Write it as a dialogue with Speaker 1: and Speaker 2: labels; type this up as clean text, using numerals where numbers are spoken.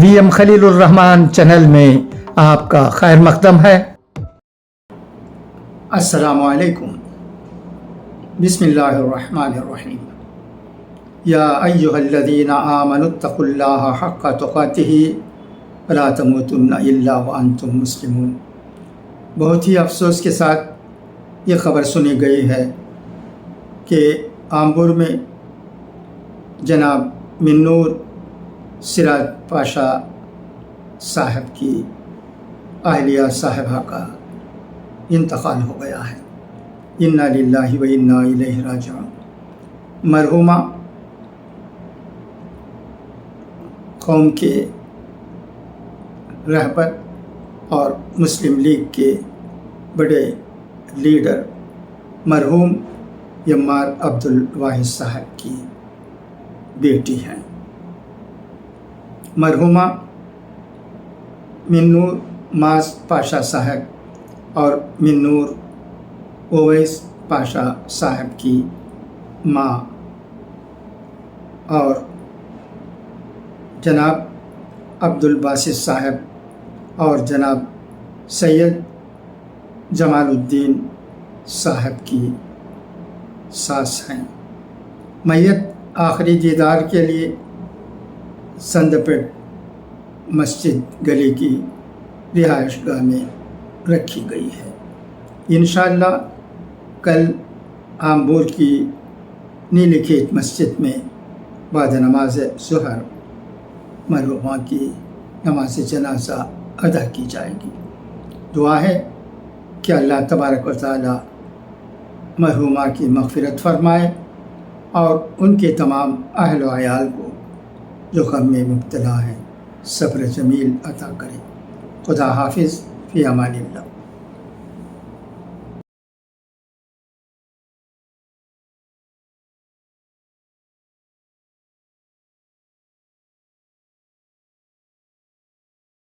Speaker 1: VM خلیل الرحمان channel میں آپ کا خیر مقدم ہے۔
Speaker 2: السلام علیکم۔ بسم اللہ الرحمن الرحیم۔ یا ایہا الذین آمنوا اتقوا اللہ حق تقاتہ ولا تموتن الا وانتم مسلمون۔ بہت ہی افسوس کے ساتھ یہ خبر سنی گئی ہے کہ آمبور میں جناب منور سراج پاشا صاحب کی اہلیہ صاحبہ کا انتقال ہو گیا ہے۔ انا للہ و انا الیہ راجعون۔ مرحومہ قوم کے رہبر اور مسلم لیگ کے بڑے لیڈر مرحوم یمار عبدالواحد صاحب کی بیٹی ہیں۔ مرحومہ منور ماز پاشا صاحب اور منور اویس پاشا صاحب کی ماں اور جناب عبدالباسط صاحب اور جناب سید جمال الدین صاحب کی ساس ہیں۔ میت آخری دیدار کے لیے سندپیٹ مسجد گلی کی رہائش گاہ میں رکھی گئی ہے۔ انشاءاللہ کل آمبور کی نیلی کھیت مسجد میں بعد نماز ظہر مرحومہ کی نماز جنازہ ادا کی جائے گی۔ دعا ہے کہ اللہ تبارک و تعالی مرحومہ کی مغفرت فرمائے اور ان کے تمام اہل و عیال کو جو غم میں مبتلا ہیں صبر جمیل عطا کرے۔ خدا حافظ، فی امان اللہ۔